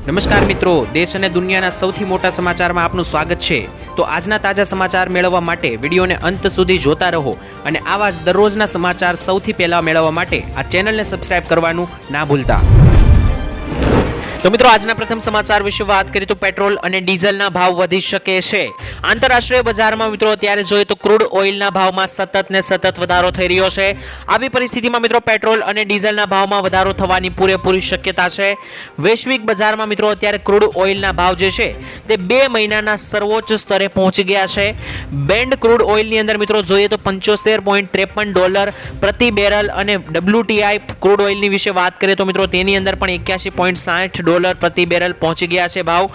નમસ્કાર મિત્રો, દેશ અને દુનિયાના સૌથી મોટા સમાચારમાં આપનું સ્વાગત છે। તો આજના તાજા સમાચાર મેળવવા માટે વિડીયોને અંત સુધી જોતા રહો અને આવા જ દરરોજના સમાચાર સૌથી પહેલા મેળવવા માટે આ ચેનલને સબસ્ક્રાઇબ કરવાનું ના ભૂલતા। તો મિત્રો આજના પ્રથમ સમાચાર વિશે વાત કરીએ તો પેટ્રોલ અને ડીઝલના ભાવ વધી શકે છે। આંતરરાષ્ટ્રીય બજારમાં મિત્રો અત્યારે જોઈએ તો ક્રૂડ ઓઇલના ભાવમાં સતત વધારો થઈ રહ્યો છે। આવી પરિસ્થિતિમાં મિત્રો પેટ્રોલ અને ડીઝલના ભાવમાં વધારો થવાની પૂરેપૂરી શક્યતા છે। વૈશ્વિક બજારમાં મિત્રો અત્યારે ક્રૂડ ઓઇલના ભાવ જે છે તે 2 મહિનાના સર્વોચ્ચ સ્તરે પહોંચી ગયા છે। બેન્ડ ક્રૂડ ઓઇલની અંદર મિત્રો જોઈએ તો $75.53 પ્રતિ બેરલ અને WTI ક્રૂડ ઓઇલની વિશે વાત કરીએ તો મિત્રો તેની અંદર પણ $81.60 પ્રતિ બેરલ પહોંચી ગયા છે ભાવ।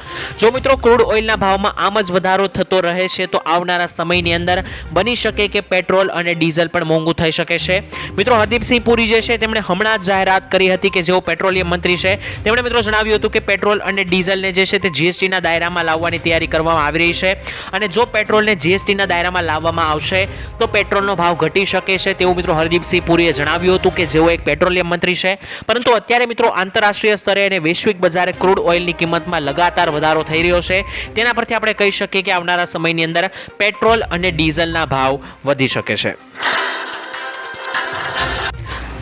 જો મિત્રો ક્રૂડ ઓઇલના ભાવમાં આમ જ વધારો થતો રહે છે તો આવનારા સમયની અંદર બની શકે કે પેટ્રોલ અને ડીઝલ પણ મોંઘું થઈ શકે છે। મિત્રો હરદીપસિંહ પુરી જે છે તેમણે હમણાં જ જાહેરાત કરી હતી કે જેઓ પેટ્રોલિયમ મંત્રી છે તેમણે મિત્રો જણાવ્યું હતું કે પેટ્રોલ અને ડીઝલને જે છે તે જીએસટી ના દાયરામાં લાવવાની તૈયારી કરવામાં આવી રહી છે અને જો પેટ્રોલને જીએસટી ના દાયરામાં લાવવામાં આવશે તો પેટ્રોલનો ભાવ ઘટી શકે છે તેવું મિત્રો હરદીપસિંહ પુરીએ જણાવ્યું હતું કે જેઓ એક પેટ્રોલિયમ મંત્રી છે। પરંતુ અત્યારે મિત્રો આંતરરાષ્ટ્રીય સ્તરે અને વૈશ્વિક બજારે ક્રૂડ ઓઇલની કિંમતમાં લગાતાર વધારો થઈ રહ્યો છે। તેના પરથી આપણે કહી શકીએ કે આવનારા સમયની અંદર પેટ્રોલ અને ડીઝલના ભાવ વધી શકે છે।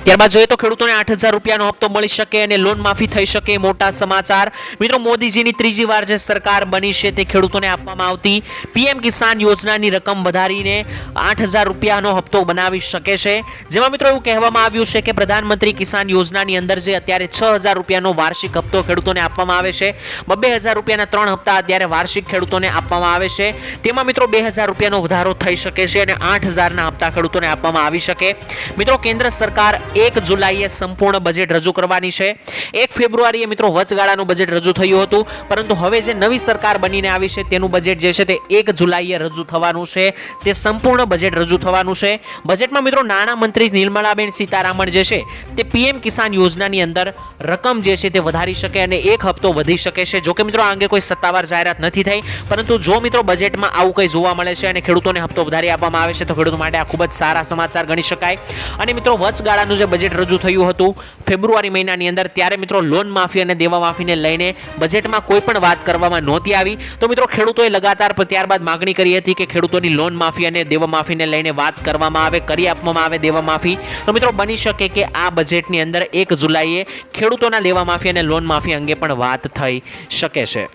ત્યારબાદ જોઈએ તો ખેડૂતોને 8,000 રૂપિયાનો હપ્તો મળી શકે અને લોન માફી થઈ શકે મોટા સમાચાર। મિત્રો મોદીજીની ત્રીજી વાર જે સરકાર બની છે તે ખેડૂતોને આપવામાં આવતી પીએમ કિસાન યોજનાની રકમ વધારીને 8,000 રૂપિયાનો હપ્તો બનાવી શકે છે। જેમાં મિત્રો એવું કહેવામાં આવ્યું છે કે પ્રધાનમંત્રી કિસાન યોજનાની અંદર જે અત્યારે 6,000 રૂપિયાનો વાર્ષિક હપ્તો ખેડૂતોને આપવામાં આવે છે, 2,000 રૂપિયાના 3 હપ્તા અત્યારે વાર્ષિક ખેડૂતોને આપવામાં આવે છે, તેમાં મિત્રો 2,000 રૂપિયાનો વધારો થઈ શકે છે અને 8,000ના હપ્તા ખેડૂતોને આપવામાં આવી શકે। મિત્રો કેન્દ્ર સરકાર 1 જુલાઈએ સંપૂર્ણ બજેટ રજૂ કરવાની છે। 1 ફેબ્રુઆરીએ મિત્રો વચગાળાનું બજેટ રજૂ થયું હતું, પરંતુ હવે જે નવી સરકાર બનીને આવી છે તેનું બજેટ જે છે તે 1 જુલાઈએ રજૂ થવાનું છે, તે સંપૂર્ણ બજેટ રજૂ થવાનું છે। બજેટમાં મિત્રો નાણાં મંત્રી નિર્મલાબેન સીતારામન જે છે તે પીએમ કિસાન યોજનાની અંદર રકમ જે છે તે વધારી શકે અને 1 હપ્તો વધી શકે છે। જો કે મિત્રો આ અંગે કોઈ સત્તાવાર જાહેરાત નથી થઈ, પરંતુ જો મિત્રો બજેટમાં આવું કંઈ જોવા મળે છે અને ખેડૂતોને હપ્તો વધારી આપવામાં આવે છે તો ખેડૂતો માટે આ ખૂબ જ સારા સમાચાર ગણી શકાય। અને મિત્રો વચગાળાનું જે બજેટ રજૂ થયું હતું ફેબ્રુઆરી મહિનાની અંદર ત્યારે મિત્રો લોન માફી અને દેવા માફીને લઈને બજેટમાં કોઈ પણ વાત કરવામાં નહોતી આવી, તો મિત્રો ખેડૂતોએ લગાતાર ત્યારબાદ માગણી કરી હતી કે ખેડૂતોની લોન માફી અને દેવા માફીને લઈને વાત કરવામાં આવે, કરી આપવામાં આવે દેવા માફી। તો મિત્રો બની શકે કે આ બજેટની અંદર 1 જુલાઈએ ખેડૂતોના દેવા માફી અને લોન માફી અંગે પણ વાત થઈ શકે છે।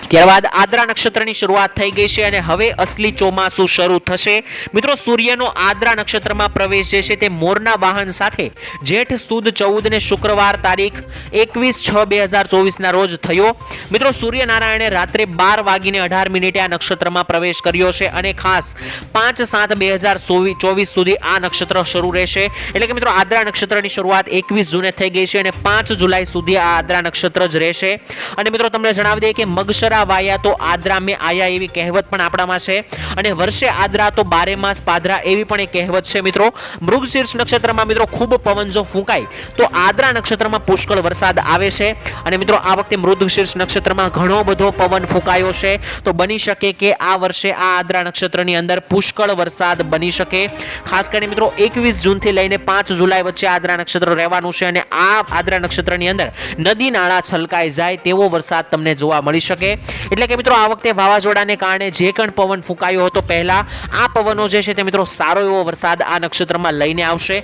ત્યારબાદ આદ્રા નક્ષત્રની શરૂઆત થઈ ગઈ છે અને હવે અસલી ચોમાસું શરૂ થશે। મિત્રો સૂર્યનો આદ્રા નક્ષત્રમાં પ્રવેશ જે છે તે મોરના વાહન સાથે જેઠ સુદ 14 ને શુક્રવાર તારીખ 21/6/2024 ના રોજ થયો। મિત્રો સૂર્યનારાયણે રાત્રે 12:18 આ નક્ષત્રમાં પ્રવેશ કર્યો છે અને ખાસ 5/7/2024 સુધી આ નક્ષત્ર શરૂ રહેશે। એટલે કે મિત્રો આદ્રા નક્ષત્રની શરૂઆત 21 જૂને થઈ ગઈ છે અને 5 જુલાઈ સુધી આ આદ્રા નક્ષત્ર જ રહેશે। અને મિત્રો તમને જણાવી દઈએ કે મગશરા વાયા તો આદ્રા મેં આયા એવી કહેવત પણ આપણામાં છે અને વર્ષે આદ્રા તો 12 માસ પાદરા એવી પણ એક કહેવત છે। મિત્રો મૃગશીર્ષ નક્ષત્રમાં મિત્રો ખૂબ પવન જો ફૂંકાય તો આદ્રા નક્ષત્રમાં પુષ્કળ વરસાદ આવે છે અને મિત્રો આ વખતે મૃગશીર્ષ નક્ષત્રમાં ઘણો બધો પવન ફૂંકાયો છે, તો બની શકે કે આ વર્ષે આ આદ્રા નક્ષત્રની અંદર પુષ્કળ વરસાદ બની શકે। ખાસ કરીને મિત્રો 21 જૂનથી લઈને 5 જુલાઈ વચ્ચે આદ્રા નક્ષત્ર રહેવાનું છે અને આ આદ્રા નક્ષત્રની અંદર નદી નાળા છલકાઈ જાય તેવો વરસાદ તમને જોવા મળી શકે। એટલે કે મિત્રો આ વખતે વાવાઝોડાને કારણે જે પણ પવન ફૂંકાયો હતો પહેલા, આ પવનો જે છે તે મિત્રો સારો એવો વરસાદ આ નક્ષત્રમાં લઈને આવશે।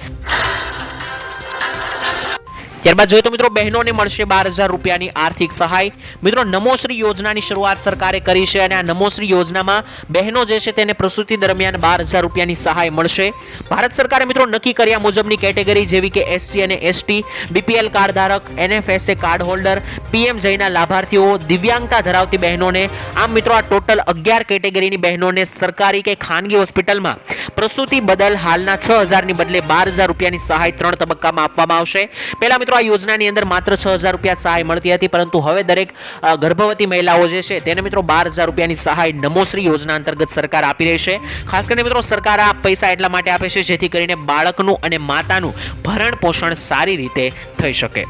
ત્યારબાદ જોઈએ તો મિત્રો બહેનોને મળશે 12,000 રૂપિયાની આર્થિક સહાય। મિત્રો નમોશ્રી યોજનાની શરૂઆત સરકારે કરી છે અને આ નમોશ્રી યોજનામાં બહેનો જે છે તેને પ્રસૂતિ દરમિયાન 12,000 રૂપિયાની સહાય મળશે। ભારત સરકારે મિત્રો નક્કી કર્યા મુજબની કેટેગરી જેવી કે એસસી અને એસટી, બીપીએલ કાર્ડ ધારક, એનએફએસએ કાર્ડ હોલ્ડર, પીએમ જયના લાભાર્થીઓ, દિવ્યાંગતા ધરાવતી બહેનોને, આમ મિત્રો આ ટોટલ 11 કેટેગરીની બહેનોને સરકારી કે ખાનગી હોસ્પિટલમાં પ્રસૂતિ બદલ હાલના 6,000 ની બદલે 12,000 રૂપિયાની સહાય 3 તબક્કામાં આપવામાં આવશે। પહેલા મિત્રો આ યોજનાની અંદર માત્ર 6,000 રૂપિયા સહાય મળતી હતી, પરંતુ હવે દરેક ગર્ભવતી મહિલાઓ જે છે તેને મિત્રો 12,000 રૂપિયાની સહાય નમોશ્રી યોજના અંતર્ગત સરકાર આપી રહી છે। ખાસ કરીને મિત્રો સરકાર આ પૈસા એટલા માટે આપે છે જેથી કરીને બાળકનું અને માતાનું ભરણ પોષણ સારી રીતે થઈ શકે।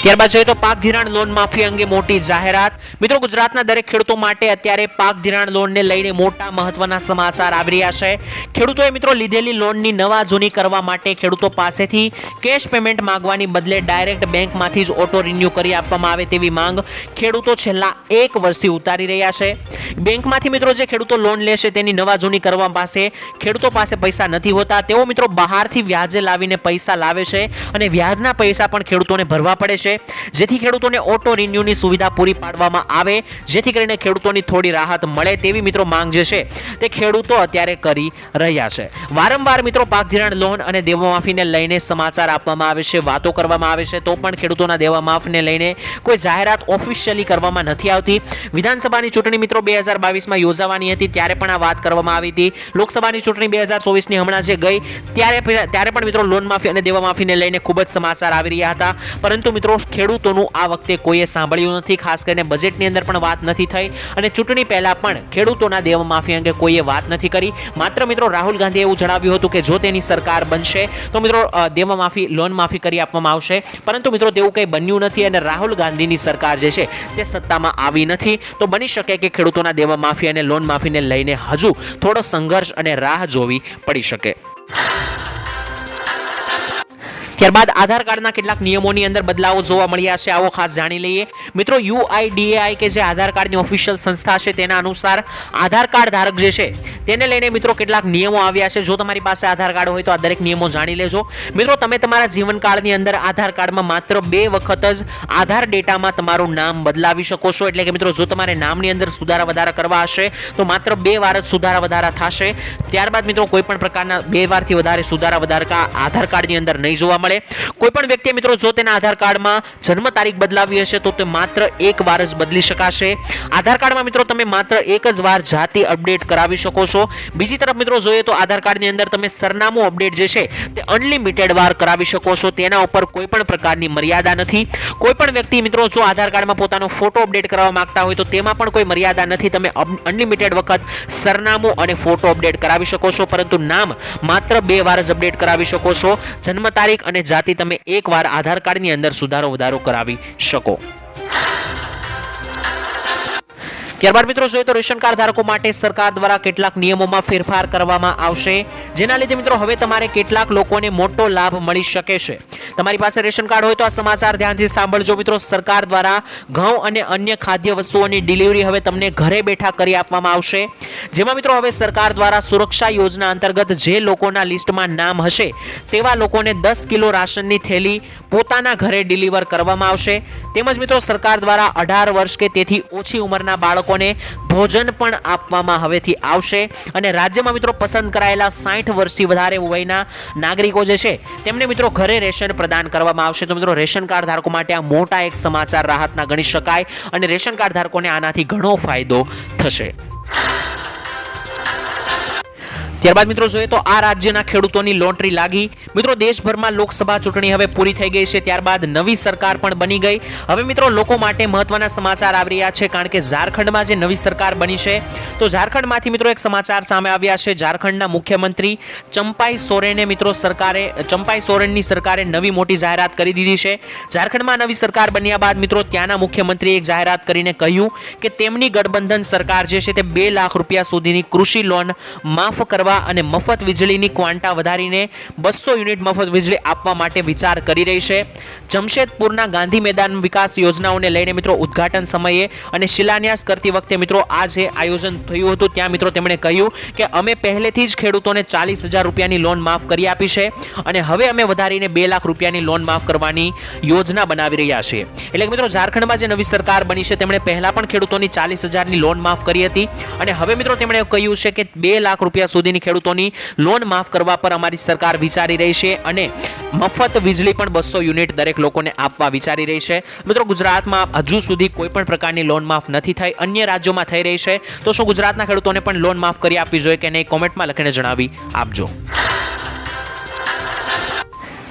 ત્યારબાદ જોઈએ તો પાક ધિરાણ લોન માફી અંગે મોટી જાહેરાત. મિત્રો, ગુજરાતના દરેક ખેડૂતો માટે અત્યારે પાક ધિરાણ લોનને લઈને મોટા મહત્વના સમાચાર આવી રહ્યા છે. ખેડૂતોએ મિત્રો લીધેલી લોનની નવા જૂની કરવા માટે ખેડૂતો પાસેથી કેશ પેમેન્ટ માંગવાની બદલે ડાયરેક્ટ બેંકમાંથી જ ઓટો રિન્યુ કરી આપવામાં આવે તેવી માંગ ખેડૂતો છેલ્લા 1 વર્ષથી ઉતારી રહ્યા છે. બેંકમાંથી મિત્રો જે ખેડૂતો લોન લેશે તેની નવા જૂની કરવા પાસે ખેડૂતો પાસે પૈસા નથી હોતા. તેઓ મિત્રો બહારથી વ્યાજે લાવીને પૈસા લાવે છે અને વ્યાજના પૈસા પણ ખેડૂતોને ભરવા પડે છે, જેથી ખેડૂતોને ઓટો રિન્યુની સુવિધા પૂરી પાડવામાં આવે, જેથી કરીને ખેડૂતોની થોડી રાહત મળે તેવી મિત્રો માંગ જે છે તે ખેડૂતો અત્યારે કરી રહ્યા છે. વારંવાર મિત્રો પાક ધિરાણ લોન અને દેવા માફીને લઈને સમાચાર આપવામાં આવે છે, વાતો કરવામાં આવે છે, તો પણ ખેડૂતોના દેવા માફને લઈને કોઈ જાહેરાત ઓફિશિયલી કરવામાં નથી આવતી. વિધાનસભાની ચૂંટણી મિત્રો 2022માં યોજાવાની હતી ત્યારે પણ આ વાત કરવામાં આવી હતી. લોકસભાની ચૂંટણી 2024ની હમણાં જે ગઈ ત્યારે પણ મિત્રો લોન માફી અને દેવા માફીને લઈને ખૂબ જ સમાચાર આવી રહ્યા હતા, પરંતુ મિત્રો ખેડૂતોનું આ વખતે કોઈએ સાંભળ્યું નથી. ખાસ કરીને બજેટની અંદર પણ વાત નથી થઈ અને ચૂંટણી પહેલા પણ ખેડૂતોના દેવા માફી અંગે કોઈએ વાત નથી કરી. માત્ર મિત્રો રાહુલ ગાંધીએ એવું જણાવ્યું હતું કે જો તેની સરકાર બનશે તો મિત્રો દેવા માફી લોન માફી કરી આપવામાં આવશે, પરંતુ મિત્રો તેવું કંઈ બન્યું નથી અને રાહુલ ગાંધીની સરકાર જે છે તે સત્તામાં આવી નથી. તો બની શકે કે ખેડૂતોના દેવા માફી અને લોન માફીને લઈને હજુ થોડો સંઘર્ષ અને રાહ જોવી પડી શકે. ત્યારબાદ આધાર કાર્ડના કેટલાક નિયમોની અંદર બદલાવો જોવા મળ્યા છે, આવો ખાસ જાણી લઈએ. મિત્રો, UIDAI કે જે આધાર કાર્ડની ઓફિશિયલ સંસ્થા છે તેના અનુસાર આધાર કાર્ડ ધારક જે છે તેને લઈને મિત્રો કેટલાક નિયમો આવ્યા છે. જો તમારી પાસે આધાર કાર્ડ હોય તો આ દરેક નિયમો જાણી લેજો. મિત્રો, તમે તમારા જીવનકાળની અંદર આધાર કાર્ડમાં માત્ર 2 વખત જ આધાર ડેટામાં તમારું નામ બદલાવી શકો છો. એટલે કે મિત્રો જો તમારે નામની અંદર સુધારા વધારા કરવા હશે તો માત્ર 2 વાર જ સુધારા વધારા થશે. ત્યારબાદ મિત્રો કોઈ પણ પ્રકારના 2 વારથી વધારે સુધારા વધારા આધાર કાર્ડની અંદર નહીં જોવા મળે. કોઈ પણ વ્યક્તિ મિત્રો જો તેના આધાર કાર્ડમાં જન્મ તારીખ બદલાવી હશે તો તે માત્ર 1 વાર જ બદલી શકાશે. આધાર કાર્ડમાં મિત્રો તમે માત્ર 1 જ વાર જાતિ અપડેટ કરાવી શકો છો. બીજી તરફ મિત્રો જોઈએ તો આધાર કાર્ડની અંદર તમે સરનામું અપડેટ જે છે તે અનલિમિટેડ વાર કરાવી શકો છો. તેના ઉપર કોઈ પણ પ્રકારની મર્યાદા નથી. કોઈ પણ વ્યક્તિ મિત્રો જો આધાર કાર્ડમાં પોતાનો ફોટો અપડેટ કરવા માંગતા હોય તો તેમાં પણ કોઈ મર્યાદા નથી. તમે અનલિમિટેડ વખત સરનામું અને ફોટો અપડેટ કરાવી શકો છો, પરંતુ નામ માત્ર 2 વાર જ અપડેટ કરાવી શકો છો. જન્મ તારીખ અને જાતિ તમે 1 વાર આધાર કાર્ડની અંદર સુધારો વધારો કરાવી શકો. ત્યારબાદ મિત્રો જોઈએ તો રેશન કાર્ડ ધારકો માટે સરકાર દ્વારા કેટલાક નિયમોમાં ફેરફાર કરવામાં આવશે, જેના લીધે મિત્રો હવે તમારે કેટલાક લોકોને મોટો લાભ મળી શકે છે. તમારી પાસે રેશન કાર્ડ હોય તો આ સમાચાર ધ્યાનથી સાંભળજો. મિત્રો, સરકાર દ્વારા ઘઉં અને અન્ય ખાદ્ય વસ્તુઓની ડિલિવરી હવે તમને ઘરે બેઠા કરી આપવામાં આવશે. જેમાં મિત્રો હવે સરકાર દ્વારા સુરક્ષા યોજના અંતર્ગત જે લોકોના લિસ્ટમાં નામ હશે તેવા લોકોને 10 કિલો રાશનની થેલી પોતાના ઘરે ડિલિવર કરવામાં આવશે. તેમજ મિત્રો સરકાર દ્વારા 18 વર્ષ કે તેથી ઓછી ઉંમરના બાળકોને ભોજન પણ આપવામાં હવેથી આવશે. અને રાજ્યમાં મિત્રો પસંદ કરાયેલા 60 વર્ષથી વધારે વયના નાગરિકો જે છે તેમને મિત્રો ઘરે રેશન પ્રદાન કરવામાં આવશે. તો મિત્રો રેશન કાર્ડ ધારકો માટે આ મોટા એક સમાચાર રાહતના ગણી શકાય અને રેશન કાર્ડ ધારકોને આનાથી ઘણો ફાયદો થશે. ત્યારબાદ મિત્રો જોઈએ તો આ રાજ્યના ખેડૂતોની લોટરી લાગી. મિત્રો, દેશભરમાં લોકસભા ચૂંટણી હવે પૂરી થઈ ગઈ છે, ત્યારબાદ નવી સરકાર પણ બની ગઈ. હવે મિત્રો લોકો માટે મહત્વના સમાચાર આવી રહ્યા છે, કારણ કે ઝારખંડમાં જે નવી સરકાર બની છે તો ઝારખંડમાંથી મિત્રો એક સમાચાર સામે આવ્યા છે. ઝારખંડના મુખ્યમંત્રી ચંપાઈ સોરેનની સરકારે નવી મોટી જાહેરાત કરી દીધી છે. ઝારખંડમાં નવી સરકાર બન્યા બાદ મિત્રો ત્યાંના મુખ્યમંત્રીએ એક જાહેરાત કરીને કહ્યું કે તેમની ગઠબંધન સરકાર જે છે તે 2 લાખ રૂપિયા સુધીની કૃષિ લોન માફ કરવા અને મફત વીજળીની ક્વાન્ટા વધારીને 200 યુનિટ મફત વીજળી આપવા માટે વિચાર કરી રહી છે. જમશેદપુરના ગાંધી મેદાન વિકાસ યોજનાઓને લઈને મિત્રો ઉદ્ઘાટન સમયે અને શિલાન્યાસ કરતી વખતે મિત્રો આ જે આયોજન થયું હતું ત્યાં મિત્રો તેમણે કહ્યું કે અમે પહેલેથી જ ખેડૂતોને 40,000 રૂપિયાની લોન માફ કરી આપી છે અને હવે અમે વધારીને 2 લાખ રૂપિયાની લોન માફ કરવાની યોજના બનાવી રહ્યા છીએ. એટલે કે મિત્રો ઝારખંડમાં જે નવી સરકાર બની છે તેમણે પહેલા પણ ખેડૂતોની 40,000ની લોન માફ કરી હતી અને હવે મિત્રો તેમણે કહ્યું છે કે 2 લાખ રૂપિયા સુધીની ખેડૂતોની લોન માફ કરવા પર અમારી સરકાર વિચારી રહી છે અને મફત વીજળી પણ 200 યુનિટ દરેક લોકોને આપવા વિચારી રહી છે. મિત્રો, ગુજરાતમાં હજુ સુધી કોઈ પણ પ્રકારની લોન માફ નથી થઈ, અન્ય રાજ્યોમાં થઈ રહી છે. તો શું ગુજરાતના ખેડૂતોને પણ લોન માફ કરી આપવી જોઈએ કે નહીં, કોમેન્ટમાં લખીને જણાવી આપજો.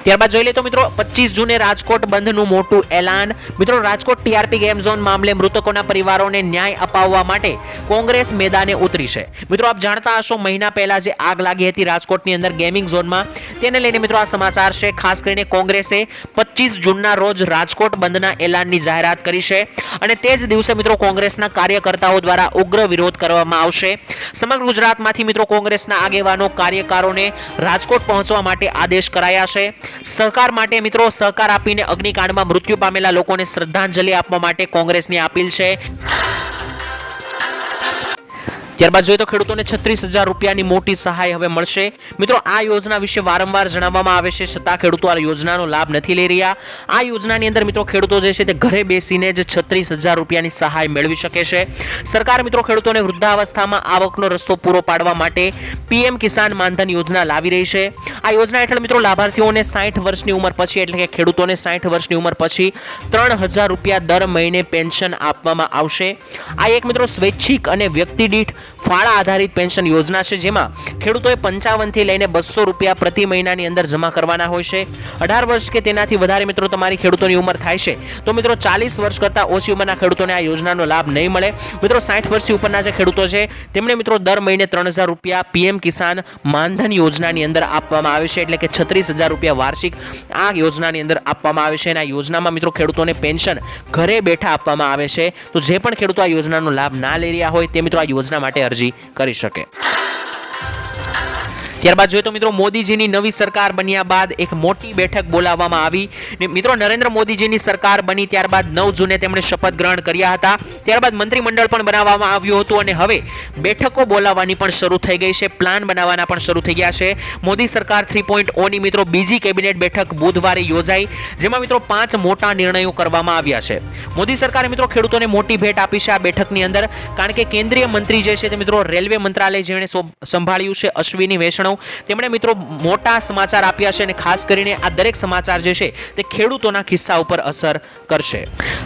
ત્યારબાદ જોઈ લે તો મિત્રો 25 જૂને રાજકોટ બંધનું મોટું એલાન. મિત્રો રાજકોટ ટીઆરપી ગેમ ઝોન મામલે મૃતકોના પરિવારોને ન્યાય અપાવવા માટે કોંગ્રેસ મેદાને ઉતરી છે. મિત્રો આપ જાણતા હશો મહિના પહેલા જે આગ લાગી હતી રાજકોટની અંદર ગેમિંગ ઝોનમાં, તેને લઈને મિત્રો આ સમાચાર છે. ખાસ કરીને કોંગ્રેસે 25 જૂનના રોજ રાજકોટ બંધના એલાનની જાહેરાત કરી છે અને તે જ દિવસે મિત્રો કોંગ્રેસના કાર્યકર્તાઓ દ્વારા ઉગ્ર વિરોધ કરવામાં આવશે. સમગ્ર ગુજરાતમાંથી મિત્રો કોંગ્રેસના આગેવાનો કાર્યકરોને રાજકોટ પહોંચવા માટે આદેશ કરાયા છે. સહકાર માટે મિત્રો સહકાર આપીને અગ્નિકાંડમાં મૃત્યુ પામેલા લોકોને શ્રદ્ધાંજલિ આપવા માટે કોંગ્રેસની અપીલ છે. ત્યારબાદ જોઈએ તો ખેડૂતોને 36,000 રૂપિયાની મોટી સહાય હવે મળશે. મિત્રો આ યોજના વિશે વારંવાર જણાવવામાં આવે છે, છતાં ખેડૂતો આ યોજનાનો લાભ નથી લઈ રહ્યા. આ યોજનાની અંદર મિત્રો ખેડૂતો જે છે તે ઘરે બેસીને જ 36,000 રૂપિયાની સહાય મેળવી શકે છે. સરકાર મિત્રો ખેડૂતોને વૃદ્ધાવસ્થામાં આવકનો રસ્તો પૂરો પાડવા માટે પીએમ કિસાન માનધન યોજના લાવી રહી છે. આ યોજના હેઠળ મિત્રો લાભાર્થીઓને 60 વર્ષની ઉંમર પછી એટલે કે ખેડૂતોને 60 વર્ષની ઉંમર પછી 3,000 રૂપિયા દર મહિને પેન્શન આપવામાં આવશે. આ એક મિત્રો સ્વૈચ્છિક અને વ્યક્તિ દીઠ ફાળા આધારિત પેન્શન યોજના છે, જેમાં ખેડૂતોએ 55 થી લઈને 200 રૂપિયા પ્રતિ મહિનાની અંદર જમા કરવાના હોય છે. 18 વર્ષ કે તેનાથી વધારે મિત્રો તમારી ખેડૂતોની ઉંમર થાય છે તો મિત્રો 40 વર્ષ કરતાં ઓછી ઉંમરના ખેડૂતોને આ યોજનાનો લાભ નહીં મળે. મિત્રો 60 વર્ષથી ઉપરના જે ખેડૂતો છે તેમને મિત્રો દર મહિને 3,000 રૂપિયા પીએમ કિસાન માનધન યોજનાની અંદર આપવામાં આવે છે, એટલે કે 36,000 રૂપિયા વાર્ષિક આ યોજનાની અંદર આપવામાં આવે છે. અને આ યોજનામાં મિત્રો ખેડૂતોને પેન્શન ઘરે બેઠા આપવામાં આવે છે. તો જે પણ ખેડૂતો આ યોજનાનો લાભ ના લઈ રહ્યા હોય તે મિત્રો આ યોજના માટે અરજી કરી શકે. ત્યારબાદ જોઈએ તો મિત્રો મોદીજીની નવી સરકાર બન્યા બાદ એક મોટી બેઠક બોલાવવામાં આવી. મિત્રો નરેન્દ્ર મોદીજીની સરકાર બની ત્યારબાદ 9 જૂને તેમણે શપથ ગ્રહણ કર્યા હતા. ત્યારબાદ મંત્રીમંડળ પણ બનાવવામાં આવ્યું હતું અને હવે બેઠકો બોલાવવાની પણ શરૂ થઈ ગઈ છે. પ્લાન બનાવવાના પણ શરૂ થઈ ગયા છે. મોદી સરકાર 3.0 ની મિત્રો બીજી કેબિનેટ બેઠક બુધવારે યોજાઈ, જેમાં મિત્રો 5 મોટા નિર્ણયો કરવામાં આવ્યા છે. મોદી સરકારે મિત્રો ખેડૂતોને મોટી ભેટ આપી છે આ બેઠકની અંદર, કારણ કે કેન્દ્રીય મંત્રી જે છે તે મિત્રો રેલવે મંત્રાલય જેણે સંભાળ્યું છે અશ્વિની વૈષ્ણવ, તેમણે મિત્રો મોટા સમાચાર આપ્યા છે અને ખાસ કરીને આ દરેક સમાચાર જે છે તે ખેડૂતોના ખિસ્સા ઉપર અસર કરશે.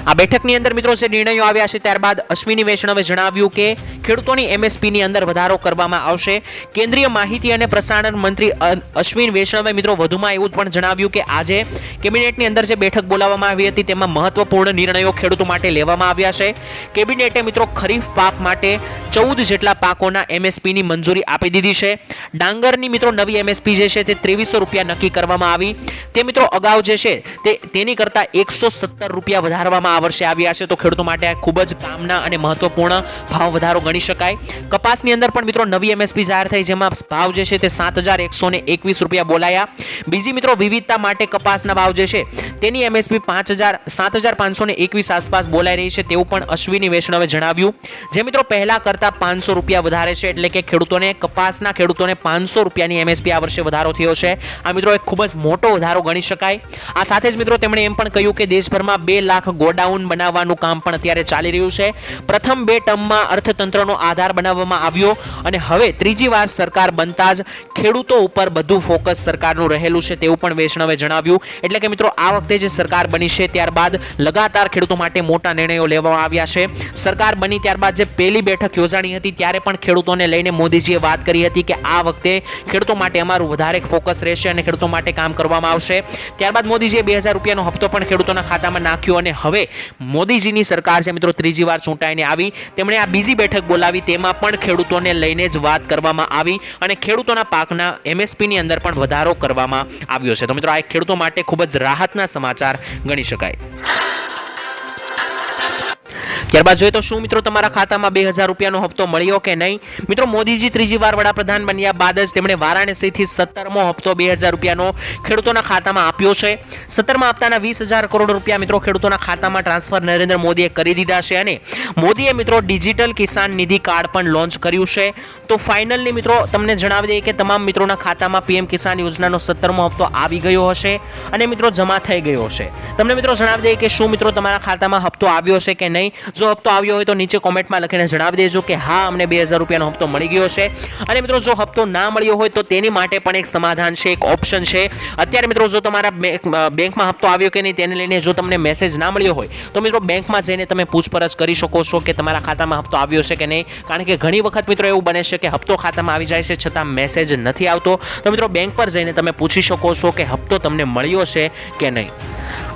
આ બેઠકની અંદર મિત્રો જે નિર્ણયો આવ્યા છે ત્યારબાદ અશ્વિની વૈષ્ણવે જણાવ્યું કે ખેડૂતોની એમએસપી ની અંદર વધારો કરવામાં આવશે. કેન્દ્રીય માહિતી અને પ્રસારણ મંત્રી અશ્વિન વૈષ્ણવે મિત્રો વધુમાં એવું પણ જણાવ્યું કે આજે કેબિનેટની અંદર જે બેઠક બોલાવવામાં આવી હતી તેમાં મહત્વપૂર્ણ નિર્ણયો ખેડૂતો માટે લેવામાં આવ્યા છે. કેબિનેટે મિત્રો ખરીફ પાક માટે 14 જેટલા પાકોના એમએસપી ની મંજૂરી આપી દીધી છે. ડાંગરની મિત્રો નવી એમએસપી જે છે તે 2300 રૂપિયા નક્કી કરવામાં આવી. તે મિત્રો અગાઉ જે છે તેની કરતા 117 રૂપિયા વધારવામાં આ વર્ષે આવ્યા છે. તો ખેડૂતો માટે આ ખૂબ જ કામના અને મહત્વપૂર્ણ ભાવ વધારો ગણી શકાય. કપાસની અંદર પણ મિત્રો નવી એમએસપી જાહેર થઈ, જેમાં ભાવ જે છે તે 7,121 રૂપિયા બોલાયા. બીજી મિત્રો વિવિધતા માટે કપાસના ભાવ જે છે તેની એમએસપી 7,521 આસપાસ બોલાઈ રહી છે, તેવું પણ અશ્વિની વૈષ્ણવે જણાવ્યું. જે મિત્રો પહેલા કરતા 500 રૂપિયા વધારે છે, એટલે કે ખેડૂતોને કપાસના ખેડૂતોને 500 રૂપિયાની એમએસપી આ વર્ષે વધારો થયો છે. આ મિત્રો એક ખૂબ જ મોટો વધારો ગણી શકાય. આ સાથે જ મિત્રો તેમણે એમ પણ કહ્યું કે દેશભરમાં 2 લાખ ગોડાઉન બનાવવાનું કામ પણ અત્યારે ચાલી રહ્યું છે. પ્રથમ 2 ટર્મમાં અર્થતંત્રનો આધાર બનાવવામાં આવ્યો અને હવે ત્રીજી વાર સરકાર બનતા જ ખેડૂતો ઉપર બધું ફોકસ સરકારનું રહેલું છે, તેવું પણ વૈષ્ણવે જણાવ્યું. એટલે કે મિત્રો આ વખતે જે સરકાર બની છે ત્યારબાદ લગાતાર ખેડૂતો માટે મોટા નિર્ણયો લેવામાં આવ્યા છે. સરકાર બની ત્યારબાદ જે પહેલી બેઠક યોજાણી હતી ત્યારે પણ ખેડૂતોને લઈને મોદીજીએ વાત કરી હતી કે આ વખતે ખેડૂતો માટે અમારું વધારે ફોકસ રહેશે અને ખેડૂતો માટે કામ કરવામાં આવશે. ત્યારબાદ મોદીજીએ 2,000 રૂપિયાનો હપ્તો પણ ખેડૂતોના ખાતામાં નાખ્યો અને હવે મોદીજીની સરકાર છે મિત્રો ત્રીજી વાર ચૂંટાઈને આવી. તેમણે આ બીજી બેઠક બોલાવી, તેમાં પણ ખેડૂતોને લઈને જ વાત કરવામાં આવી અને ખેડૂતોના પાકના એમએસપી ની અંદર પણ વધારો કરવામાં આવ્યો છે. તો મિત્રો આ ખેડૂતો માટે ખૂબ જ રાહતના સમાચાર ગણી શકાય. ત્યારબાદ જોઈએ તો શું મિત્રો તમારા ખાતામાં 2,000 રૂપિયાનો હપ્તો મળ્યો કે નહીં? મિત્રો મોદીજી ત્રીજી વાર વડાપ્રધાન બન્યા બાદ જ તેમણે વારાણસીથી 17મો હપ્તો 2,000 રૂપિયાનો ખેડૂતોના ખાતામાં આપ્યો છે. 17મા હપ્તાના 20,000 કરોડ રૂપિયા મિત્રો ખેડૂતોના ખાતામાં ટ્રાન્સફર નરેન્દ્ર મોદીએ કરી દીધા છે અને મોદીએ મિત્રો ડિજિટલ કિસાન નિધિ કાર્ડ પણ લોન્ચ કર્યું છે. તો ફાઇનલી મિત્રો તમને જણાવી દઈએ કે તમામ મિત્રોના ખાતામાં પીએમ કિસાન યોજનાનો 17મો હપ્તો આવી ગયો હશે અને મિત્રો જમા થઈ ગયો હશે. તમને મિત્રો જણાવી દઈએ કે શું મિત્રો તમારા ખાતામાં હપ્તો આવ્યો છે કે નહીં. જો જો હપ્તો આવ્યો હોય તો નીચે કોમેન્ટમાં લખીને જણાવી દેજો કે હા અમને 2000 રૂપિયાનો હપ્તો મળી ગયો છે. અને મિત્રો જો હપ્તો ના મળ્યો હોય તો તેની માટે પણ એક સમાધાન છે, એક ઓપ્શન છે. અત્યારે મિત્રો જો તમારા બેંકમાં હપ્તો આવ્યો કે નહીં તેને લઈને જો તમને મેસેજ ના મળ્યો હોય તો મિત્રો બેંકમાં જઈને તમે પૂછપરછ કરી શકો છો કે તમારા ખાતામાં હપ્તો આવ્યો છે કે નહીં. કારણ કે ઘણી વખત મિત્રો એવું બને છે કે હપ્તો ખાતામાં આવી જાય છે છતાં મેસેજ નથી આવતો. તો મિત્રો બેંક પર જઈને તમે પૂછી શકો છો કે હપ્તો તમને મળ્યો છે કે નહીં.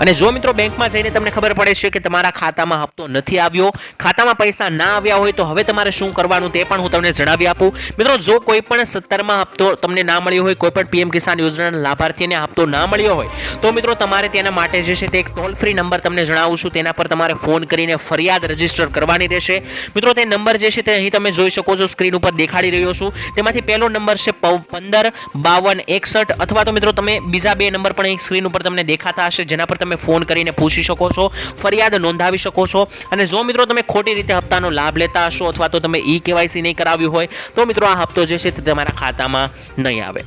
અને જો મિત્રો બેંકમાં જઈને તમને ખબર પડે છે કે તમારા ખાતામાં હપ્તો નથી આવ્યો, ખાતામાં પૈસા ના આવ્યા હોય તો હવે તમારે શું કરવાનું તે પણ હું તમને જણાવી આપું. મિત્રો જો કોઈ પણ 17માં હપ્તો તમને ના મળ્યો હોય, કોઈ પણ પીએમ કિસાન યોજનાના લાભાર્થીને હપ્તો ના મળ્યો હોય તો મિત્રો તમારે તેના માટે જે છે તે એક ટોલ ફ્રી નંબર તમને જણાવું છું, તેના પર તમારે ફોન કરીને ફરિયાદ રજીસ્ટર કરવાની રહેશે. મિત્રો તે નંબર જે છે તે અહીં તમે જોઈ શકો છો, સ્ક્રીન ઉપર દેખાડી રહ્યો છું. તેમાંથી પહેલો નંબર છે 15 52 61 અથવા તો મિત્રો તમે બીજા બે નંબર પણ અહીં સ્ક્રીન ઉપર તમને દેખાતા હશે જેના પર તમે ફોન કરીને પૂછી શકો છો, ફરિયાદ નોંધાવી શકો છો. અને જો મિત્રો તમે ખોટી રીતે હપ્તાનો લાભ લેતા હશો અથવા તો તમે કેવાયસી નહીં કરાવ્યું હોય તો મિત્રો આ હપ્તો જે છે તે તમારા ખાતામાં નહીં આવે.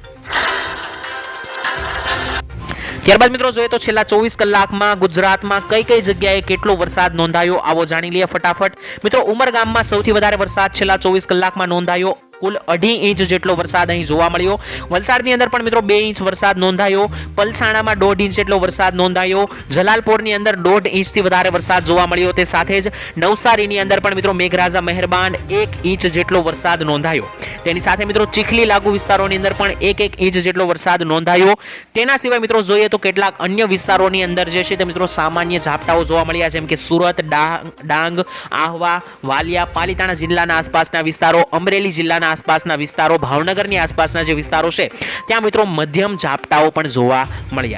ત્યારબાદ મિત્રો જોઈએ તો છેલ્લા 24 કલાકમાં ગુજરાતમાં કઈ કઈ જગ્યાએ કેટલો વરસાદ નોંધાયો આવો જાણી લઈએ ફટાફટ. મિત્રો ઉમરગામમાં સૌથી વધારે વરસાદ છેલ્લા 24 કલાકમાં નોંધાયો. કુલ 2.5 ઇંચ જેટલો વરસાદ અહીં જોવા મળ્યો. વલસાડની અંદર પણ મિત્રો 2 ઇંચ વરસાદ નોંધાયો. પલસાણામાં 1.5 ઇંચ જેટલો વરસાદ નોંધાયો. જલાલપોરની અંદર 1.5 ઇંચથી વધારે વરસાદ જોવા મળ્યો. તે સાથે જ નવસારીની અંદર પણ મિત્રો મેઘરાજા મહેરબાન 1 ઇંચ જેટલો વરસાદ નોંધાયો. તેની સાથે મિત્રો ચીખલી લાગુ વિસ્તારોની અંદર પણ 1 ઇંચ જેટલો વરસાદ નોંધાયો. તેના સિવાય મિત્રો જોઈએ તો કેટલાક અન્ય વિસ્તારોની અંદર જે છે તે મિત્રો સામાન્ય ઝાપટાઓ જોવા મળ્યા, જેમ કે સુરત, ડાંગ, આહવા, વાલિયા, પાલિતાણા જિલ્લાના આસપાસના વિસ્તારો, અમરેલી જિલ્લાના આસપાસના વિસ્તારો, ભાવનગરની આસપાસના જે વિસ્તારો છે ત્યાં મિત્રો મધ્યમ ઝાપટાઓ પણ જોવા મળ્યા.